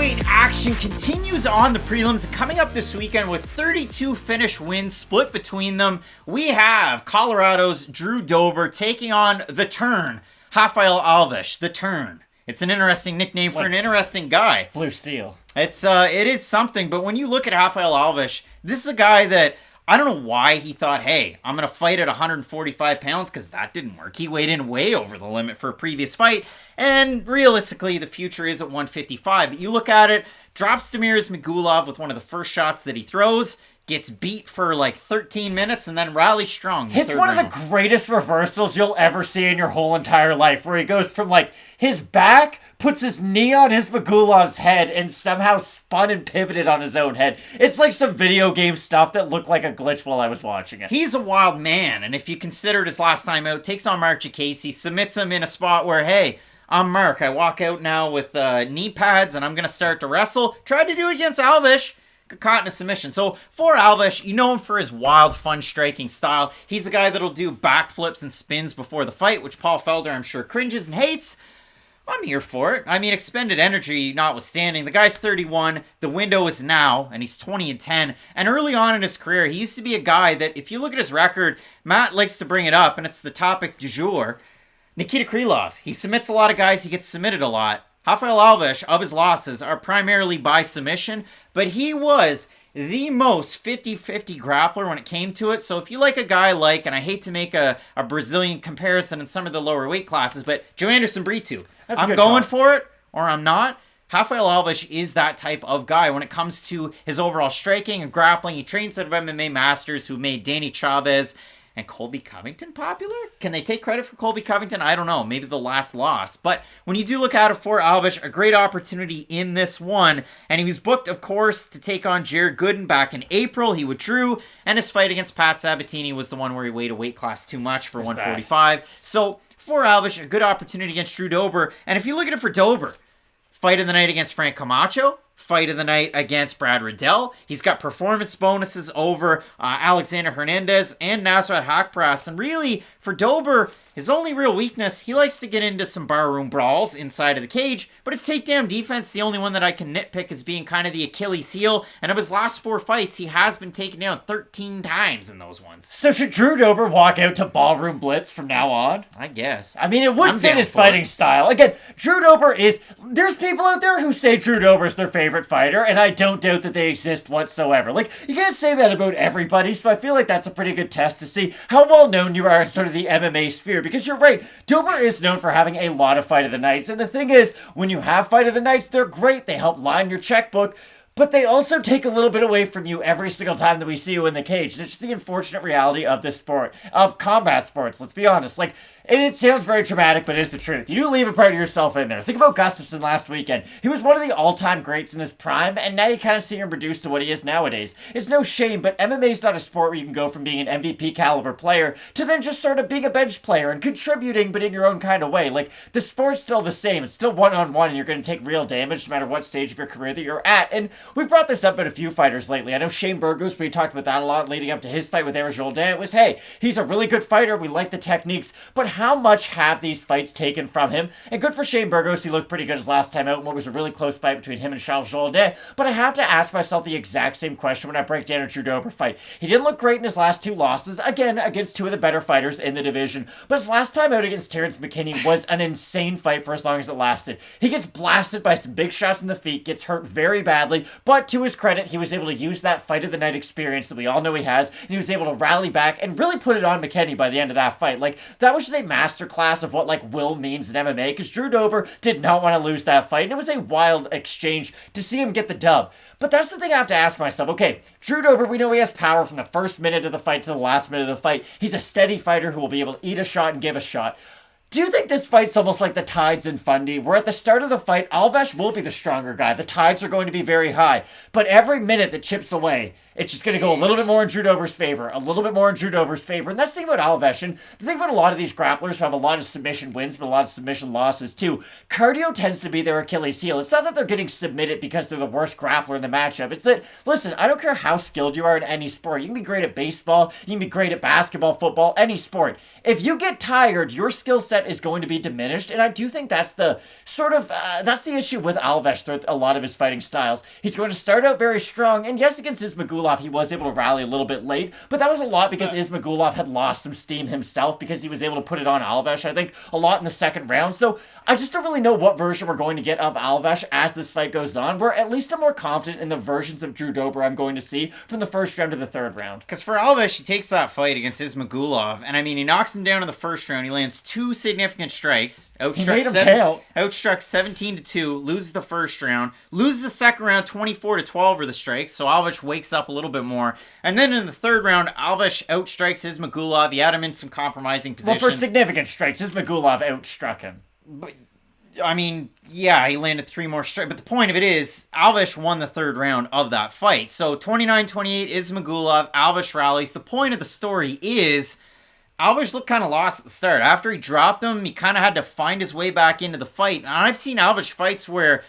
heavyweight action continues on the prelims. Coming up this weekend with 32 finish wins split between them, we have Colorado's Drew Dober taking on the Turn, Rafael Alves. The Turn. It's an interesting nickname for an interesting guy. Blue Steel. It is something, but when you look at Rafael Alves, this is a guy that I don't know why he thought, hey, I'm going to fight at 145 pounds, because that didn't work. He weighed in way over the limit for a previous fight, and realistically, the future is at 155. But you look at it, drops Demir's Magulov with one of the first shots that he throws, gets beat for like 13 minutes, and then rallies strong. It's one of the greatest reversals you'll ever see in your whole entire life, where he goes from like his back, puts his knee on his Magulov's head, and somehow spun and pivoted on his own head. It's like some video game stuff that looked like a glitch while I was watching it. He's a wild man, and if you considered his last time out, takes on Mark Jacasey, submits him in a spot where, hey, I'm Mark. I walk out now with knee pads, and I'm going to start to wrestle. Tried to do it against Alves. Caught in a submission. So for Alves, you know him for his wild, fun striking style. He's a guy that'll do backflips and spins before the fight, which Paul Felder, I'm sure, cringes and hates. I'm here for it. I mean, expended energy notwithstanding. The guy's 31. The window is now, and he's 20-10. And early on in his career, he used to be a guy that, if you look at his record, Matt likes to bring it up, and it's the topic du jour. Nikita Krylov. He submits a lot of guys. He gets submitted a lot. Rafael Alves, of his losses, are primarily by submission, but he was the most 50-50 grappler when it came to it. So if you like a guy like, and I hate to make a Brazilian comparison in some of the lower weight classes, but Joe Anderson Brito, I'm going for it, or I'm not. Rafael Alves is that type of guy when it comes to his overall striking and grappling. He trains at MMA Masters, who made Danny Chavez and Colby Covington popular? Can they take credit for Colby Covington? I don't know. Maybe the last loss. But when you do look at it for Alves, a great opportunity in this one. And he was booked, of course, to take on Jared Gooden back in April. He withdrew. And his fight against Pat Sabatini was the one where he weighed a weight class too much for 145. So for Alves, a good opportunity against Drew Dober. And if you look at it for Dober, fight of the night against Frank Camacho. Fight of the night against Brad Riddell. He's got performance bonuses over Alexandre Hernandez and Nasrat Haqparast. And really, for Dober, his only real weakness, he likes to get into some barroom brawls inside of the cage, but his takedown defense, the only one that I can nitpick as being kind of the Achilles heel. And of his last 4 fights, he has been taken down 13 times in those ones. So should Drew Dober walk out to ballroom blitz from now on? I guess. I mean, it would fit his fighting style. Again, Drew Dober there's people out there who say Drew Dober is their favorite fighter, and I don't doubt that they exist whatsoever. Like, you can't say that about everybody, so I feel like that's a pretty good test to see how well known you are in sort of the MMA sphere, because you're right, Dober is known for having a lot of fight of the nights, and the thing is, when you have fight of the nights, they're great, they help line your checkbook, but they also take a little bit away from you every single time that we see you in the cage. And it's just the unfortunate reality of this sport, of combat sports, let's be honest. Like, and it sounds very dramatic, but it is the truth. You do leave a part of yourself in there. Think about Gustafsson last weekend. He was one of the all-time greats in his prime, and now you kind of see him reduced to what he is nowadays. It's no shame, but MMA is not a sport where you can go from being an MVP caliber player to then just sort of being a bench player and contributing, but in your own kind of way. Like, the sport's still the same. It's still one-on-one, and you're going to take real damage no matter what stage of your career that you're at. And we brought this up in a few fighters lately. I know Shane Burgos, we talked about that a lot leading up to his fight with Ihor Jourdain. It was, hey, he's a really good fighter. We like the techniques, but how much have these fights taken from him? And good for Shane Burgos. He looked pretty good his last time out in what was a really close fight between him and Charles Jourdain. But I have to ask myself the exact same question when I break down a Drew Dober fight. He didn't look great in his last 2 losses, again, against 2 of the better fighters in the division. But his last time out against Terrence McKinney was an insane fight for as long as it lasted. He gets blasted by some big shots in the feet, gets hurt very badly, but to his credit, he was able to use that fight of the night experience that we all know he has, and he was able to rally back and really put it on McKinney by the end of that fight. Like, that was just a masterclass of what, like, will means in MMA, because Drew Dober did not want to lose that fight, and it was a wild exchange to see him get the dub. But that's the thing I have to ask myself. Okay, Drew Dober, we know he has power from the first minute of the fight to the last minute of the fight. He's a steady fighter who will be able to eat a shot and give a shot. Do you think this fight's almost like the tides in Fundy, where at the start of the fight, Alves will be the stronger guy. The tides are going to be very high. But every minute that chips away, it's just going to go a little bit more in Drew Dober's favor, a little bit more in Drew Dober's favor. And that's the thing about Alves. And the thing about a lot of these grapplers who have a lot of submission wins, but a lot of submission losses too, cardio tends to be their Achilles heel. It's not that they're getting submitted because they're the worst grappler in the matchup. It's that, listen, I don't care how skilled you are in any sport. You can be great at baseball, you can be great at basketball, football, any sport. If you get tired, your skill set is going to be diminished. And I do think that's the sort of, that's the issue with Alves throughout a lot of his fighting styles. He's going to start out very strong. And yes, against Ismagulov, he was able to rally a little bit late, but that was a lot because Ismagulov had lost some steam himself because he was able to put it on Alves, I think, a lot in the second round. So I just don't really know what version we're going to get of Alves as this fight goes on. We're at least more confident in the versions of Drew Dober I'm going to see from the first round to the third round. Because for Alves, he takes that fight against Ismagulov, and I mean, he knocks him down in the first round. He lands 2 significant strikes. Outstruck 17-2, loses the first round, loses the second round 24-12 for the strikes, so Alves wakes up a little bit more. And then in the third round, Alves outstrikes Ismagulov. He had him in some compromising positions. Well, for significant strikes, Ismagulov outstruck him. But, I mean, yeah, he landed 3 more strikes. But the point of it is, Alves won the third round of that fight. So 29-28 Ismagulov, Alves rallies. The point of the story is, Alves looked kind of lost at the start. After he dropped him, he kind of had to find his way back into the fight. And I've seen Alves fights where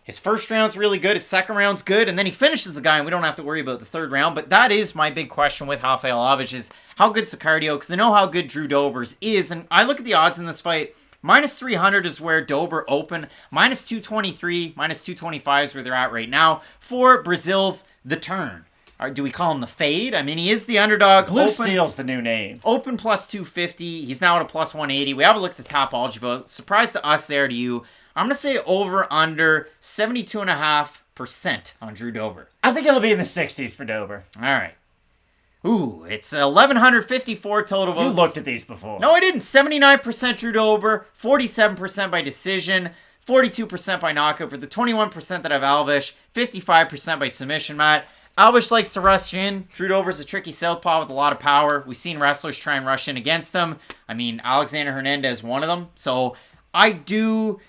his first round's really good, his second round's good, and then he finishes the guy, and we don't have to worry about the third round. But that is my big question with Rafael Alves, is how good's the cardio? Because I know how good Drew Dober's is, and I look at the odds in this fight. Minus 300 is where Dober opened. Minus 223, minus 225 is where they're at right now. For Brazil's The Turn. Or do we call him the Fade? I mean, he is the underdog. Blue Steel's the new name. Open plus 250. He's now at a plus 180. We have a look at the Topology vote. Surprise to us there to you. I'm going to say over under 72.5% on Drew Dober. I think it'll be in the 60s for Dober. All right. Ooh, it's 1,154 total votes. You looked at these before. No, I didn't. 79% Drew Dober, 47% by decision, 42% by knockout for the 21% that have Alves, 55% by submission, Matt. Alves likes to rush in. Drew Dober's a tricky southpaw with a lot of power. We've seen wrestlers try and rush in against him. I mean, Alexandre Hernandez one of them. So I do,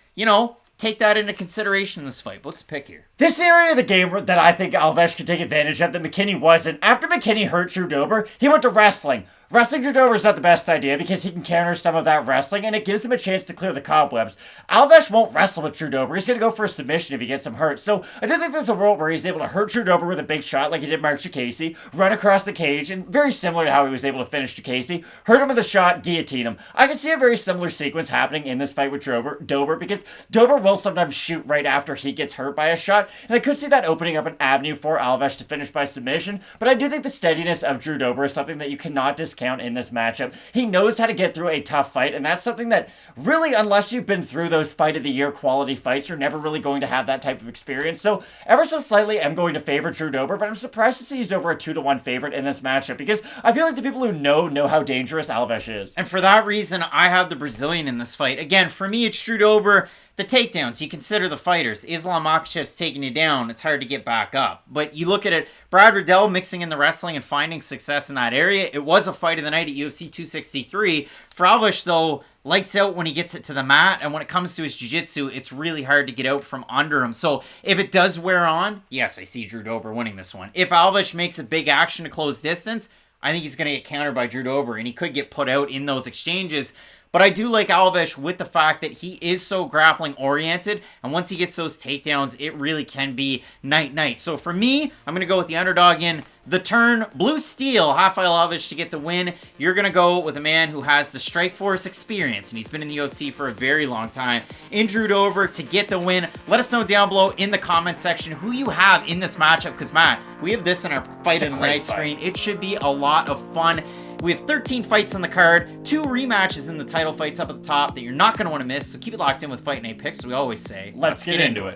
take that into consideration in this fight. But let's pick here. This is the area of the game that I think Alves could take advantage of that McKinney wasn't. After McKinney hurt Drew Dober, he went to wrestling. Wrestling Drew Dober is not the best idea because he can counter some of that wrestling and it gives him a chance to clear the cobwebs. Alves won't wrestle with Drew Dober. He's going to go for a submission if he gets him hurt. So I do think there's a world where he's able to hurt Drew Dober with a big shot like he did Mark Chikasi, run across the cage, and very similar to how he was able to finish Chikasi, hurt him with a shot, guillotine him. I can see a very similar sequence happening in this fight with Dober because Dober will sometimes shoot right after he gets hurt by a shot, and I could see that opening up an avenue for Alves to finish by submission, but I do think the steadiness of Drew Dober is something that you cannot discount in this matchup. He knows how to get through a tough fight, and that's something that really, unless you've been through those fight of the year quality fights, you're never really going to have that type of experience. So ever so slightly, I'm going to favor Drew Dober, but I'm surprised to see he's over a 2-1 favorite in this matchup because I feel like the people who know how dangerous Alves is. And for that reason, I have the Brazilian in this fight. Again, for me, it's Drew Dober. The takedowns, you consider the fighters. Islam Makhachev's taking you down. It's hard to get back up. But you look at it, Brad Riddell mixing in the wrestling and finding success in that area. It was a fight of the night at UFC 263. Fravlich, though, lights out when he gets it to the mat. And when it comes to his jiu-jitsu, it's really hard to get out from under him. So if it does wear on, yes, I see Drew Dober winning this one. If Alves makes a big action to close distance, I think he's going to get countered by Drew Dober. And he could get put out in those exchanges. But I do like Alves with the fact that he is so grappling oriented, and once he gets those takedowns, it really can be night-night. So for me, I'm going to go with the underdog in The Turn. Blue Steel, Rafael Alves to get the win. You're going to go with a man who has the Strikeforce experience, and he's been in the UFC for a very long time, in Drew Dober to get the win. Let us know down below in the comment section who you have in this matchup, because Matt, we have this in our Fight of the Night screen. It should be a lot of fun. We have 13 fights on the card, 2 rematches in the title fights up at the top that you're not going to want to miss, so keep it locked in with Fight Night Picks, as we always say. Let's get into it.